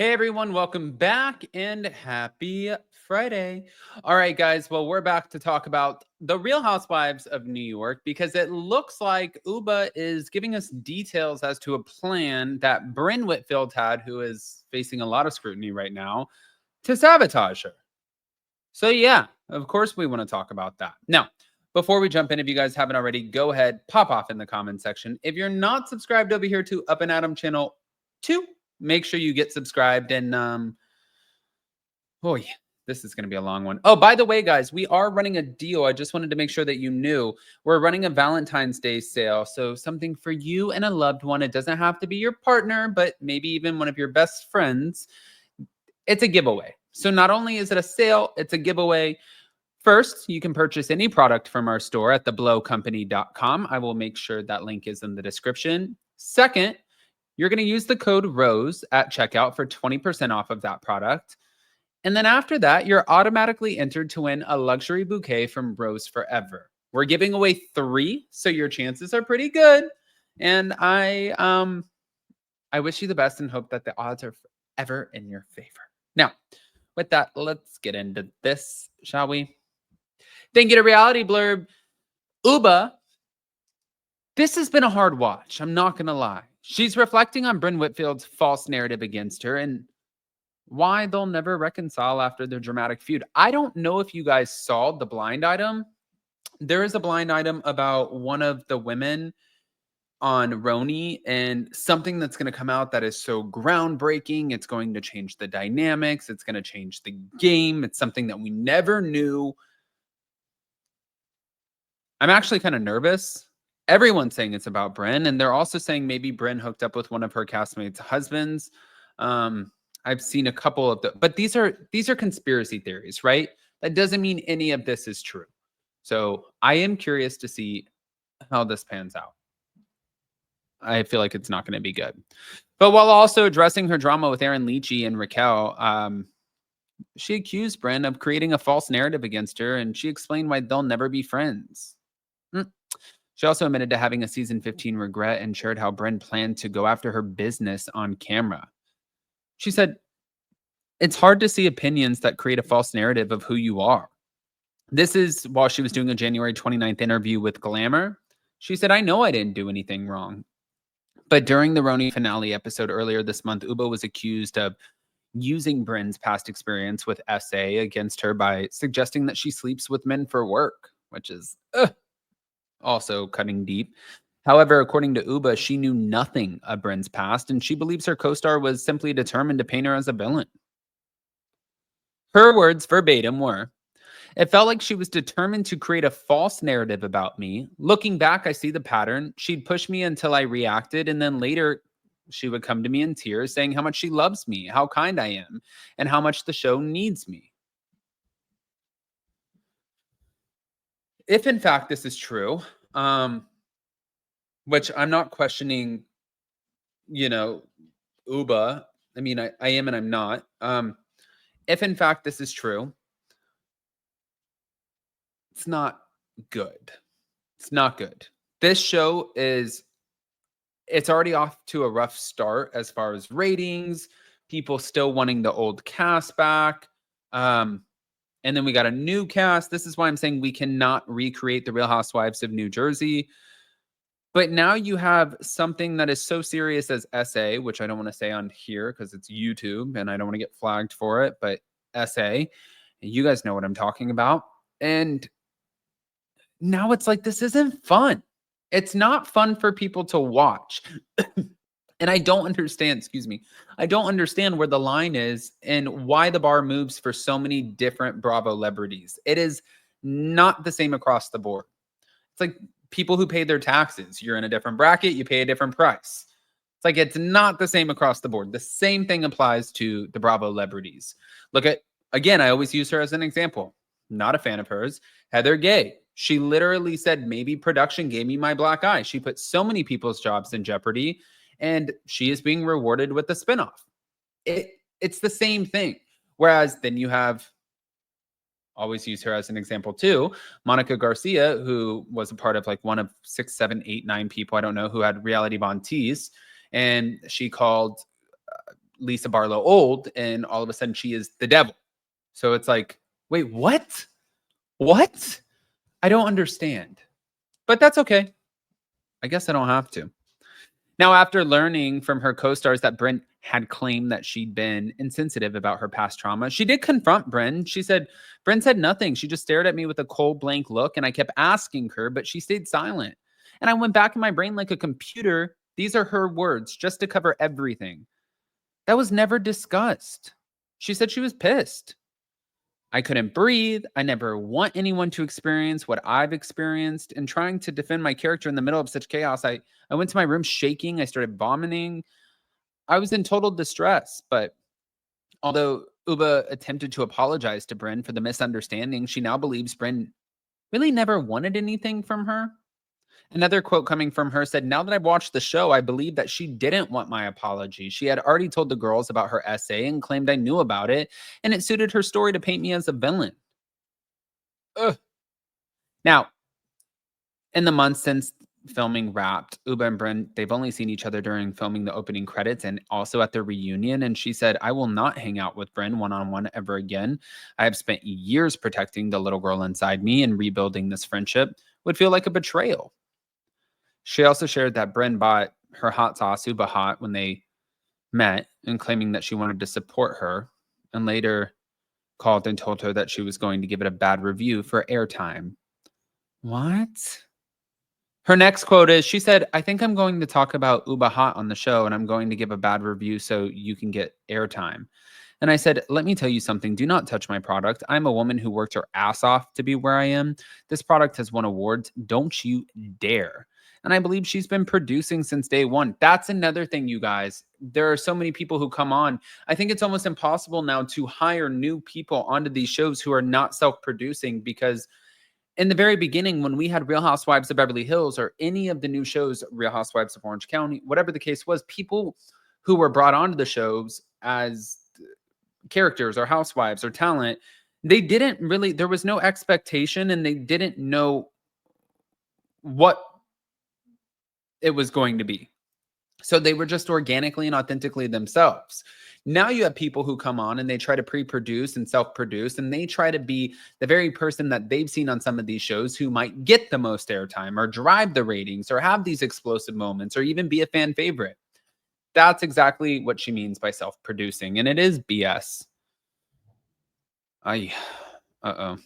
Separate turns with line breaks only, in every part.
Hey everyone, welcome back and happy Friday. All right, guys. Well, we're back to talk about the Real Housewives of New York because it looks like Ubah is giving us details as to a plan that Bryn Whitfield had, who is facing a lot of scrutiny right now, to sabotage her. So, yeah, of course, we want to talk about that. Now, before we jump in, if you guys haven't already, go ahead, pop off in the comment section. If you're not subscribed over here to Up and Adam channel 2, make sure you get subscribed. And, oh, yeah, this is going to be a long one. Oh, by the way, guys, we are running a deal. I just wanted to make sure that you knew we're running a Valentine's Day sale. So, something for you and a loved one. It doesn't have to be your partner, but maybe even one of your best friends. It's a giveaway. So not only is it a sale, it's a giveaway. First, you can purchase any product from our store at theblowcompany.com. I will make sure that link is in the description. Second, you're going to use the code ROSE at checkout for 20% off of that product. And then after that, you're automatically entered to win a luxury bouquet from Rose Forever. We're giving away 3, so your chances are pretty good. And I wish you the best and hope that the odds are forever in your favor. Now, with that, let's get into this, shall we? Then get a reality blurb. Ubah, this has been a hard watch. I'm not going to lie. She's reflecting on Bryn Whitfield's false narrative against her and why they'll never reconcile after their dramatic feud. I don't know if you guys saw the blind item. There is a blind item about one of the women on RHONY and something that's going to come out that is so groundbreaking. It's going to change the dynamics. It's going to change the game. It's something that we never knew. I'm actually kind of nervous. Everyone's saying it's about Bren, and they're also saying maybe Bren hooked up with one of her castmates' husbands. I've seen a couple of but these are conspiracy theories, right? That doesn't mean any of this is true. So I am curious to see how this pans out. I feel like it's not going to be good. But while also addressing her drama with Aaron Leachy and Raquel, she accused Bren of creating a false narrative against her, and she explained why they'll never be friends. She also admitted to having a season 15 regret and shared how Bren planned to go after her business on camera. She said, "It's hard to see opinions that create a false narrative of who you are." This is while she was doing a January 29th interview with Glamour. She said, "I know I didn't do anything wrong." But during the RHONY finale episode earlier this month, Ubah was accused of using Bryn's past experience with SA against her by suggesting that she sleeps with men for work, which is also cutting deep. However, according to Ubah, she knew nothing of Bryn's past, and she believes her co-star was simply determined to paint her as a villain. Her words verbatim were, "It felt like she was determined to create a false narrative about me. Looking back, I see the pattern. She'd push me until I reacted, and then later she would come to me in tears saying how much she loves me, how kind I am, and how much the show needs me." If in fact this is true, which I'm not questioning, Ubah. I mean, I am and I'm not. If in fact this is true, it's not good. It's not good. This show it's already off to a rough start as far as ratings, people still wanting the old cast back. And then we got a new cast. This is why I'm saying we cannot recreate the Real Housewives of New Jersey. But now you have something that is so serious as SA, which I don't want to say on here because it's YouTube and I don't want to get flagged for it, but SA, you guys know what I'm talking about. And now it's like, this isn't fun. It's not fun for people to watch. And I don't understand, I don't understand where the line is and why the bar moves for so many different Bravo celebrities. It is not the same across the board. It's like people who pay their taxes. You're in a different bracket, you pay a different price. It's like it's not the same across the board. The same thing applies to the Bravo celebrities. Look at, again, I always use her as an example. Not a fan of hers. Heather Gay. She literally said, maybe production gave me my black eye. She put so many people's jobs in jeopardy, and she is being rewarded with a spinoff. It's the same thing. Whereas then you have, always use her as an example too, Monica Garcia, who was a part of like one of 6, 7, 8, 9 people, I don't know, who had reality Von Tease. And she called Lisa Barlow old, and all of a sudden she is the devil. So it's like, wait, what? What? I don't understand. But that's okay. I guess I don't have to. Now, after learning from her co-stars that Brent had claimed that she'd been insensitive about her past trauma, she did confront Bren. She said, Bren said nothing. She just stared at me with a cold, blank look, and I kept asking her, but she stayed silent. And I went back in my brain like a computer. These are her words, just to cover everything. That was never discussed. She said she was pissed. I couldn't breathe. I never want anyone to experience what I've experienced. And trying to defend my character in the middle of such chaos, I went to my room shaking. I started vomiting. I was in total distress. But although Ubah attempted to apologize to Bryn for the misunderstanding, she now believes Bryn really never wanted anything from her. Another quote coming from her said, now that I've watched the show, I believe that she didn't want my apology. She had already told the girls about her essay and claimed I knew about it, and it suited her story to paint me as a villain. Ugh. Now, in the months since filming wrapped, Ubah and Brynn, they've only seen each other during filming the opening credits and also at their reunion. And she said, I will not hang out with Brynn one-on-one ever again. I have spent years protecting the little girl inside me, and rebuilding this friendship would feel like a betrayal. She also shared that Brynn bought her hot sauce, Ubah Hot, when they met, and claiming that she wanted to support her, and later called and told her that she was going to give it a bad review for airtime. What? Her next quote is, she said, I think I'm going to talk about Ubah Hot on the show, and I'm going to give a bad review so you can get airtime. And I said, let me tell you something. Do not touch my product. I'm a woman who worked her ass off to be where I am. This product has won awards. Don't you dare. And I believe she's been producing since day one. That's another thing, you guys. There are so many people who come on. I think it's almost impossible now to hire new people onto these shows who are not self-producing, because in the very beginning, when we had Real Housewives of Beverly Hills or any of the new shows, Real Housewives of Orange County, whatever the case was, people who were brought onto the shows as characters or housewives or talent, they didn't really, there was no expectation, and they didn't know what it was going to be. So they were just organically and authentically themselves. Now you have people who come on and they try to pre-produce and self-produce, and they try to be the very person that they've seen on some of these shows who might get the most airtime or drive the ratings or have these explosive moments or even be a fan favorite. That's exactly what she means by self-producing, and it is BS. Uh-oh.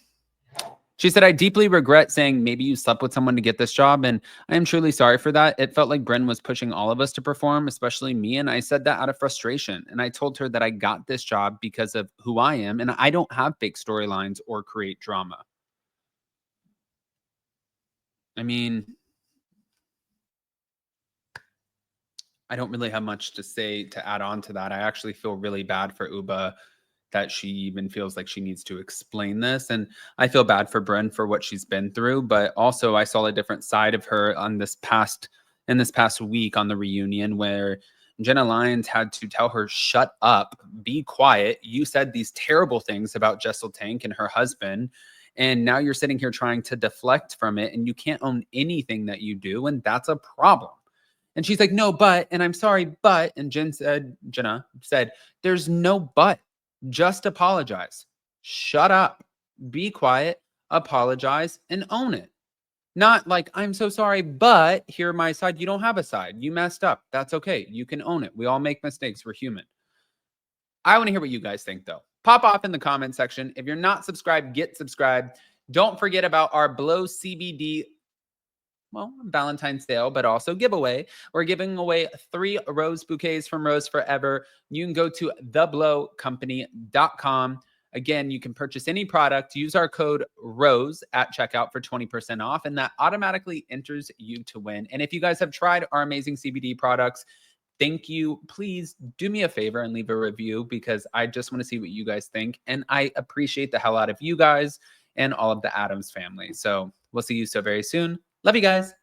She said, I deeply regret saying maybe you slept with someone to get this job, and I am truly sorry for that. It felt like Brynn was pushing all of us to perform, especially me, and I said that out of frustration. And I told her that I got this job because of who I am, and I don't have fake storylines or create drama. I mean, I don't really have much to say to add on to that. I actually feel really bad for Ubah that she even feels like she needs to explain this. And I feel bad for Bren for what she's been through, but also I saw a different side of her on this past week on the reunion, where Jenna Lyons had to tell her, shut up, be quiet. You said these terrible things about Jessel Tank and her husband, and now you're sitting here trying to deflect from it, and you can't own anything that you do, and that's a problem. And she's like, no, but, and I'm sorry, but, and Jenna said, there's no but. Just apologize. Shut up. Be quiet. Apologize and own it. Not like, I'm so sorry, but hear my side. You don't have a side. You messed up. That's okay. You can own it. We all make mistakes. We're human. I want to hear what you guys think, though. Pop off in the comment section. If you're not subscribed, get subscribed. Don't forget about our Blow CBD, well, Valentine's sale, but also giveaway. We're giving away 3 rose bouquets from Rose Forever. You can go to theblowcompany.com. Again, you can purchase any product. Use our code ROSE at checkout for 20% off, and that automatically enters you to win. And if you guys have tried our amazing CBD products, thank you. Please do me a favor and leave a review, because I just want to see what you guys think. And I appreciate the hell out of you guys and all of the Addams family. So we'll see you so very soon. Love you guys.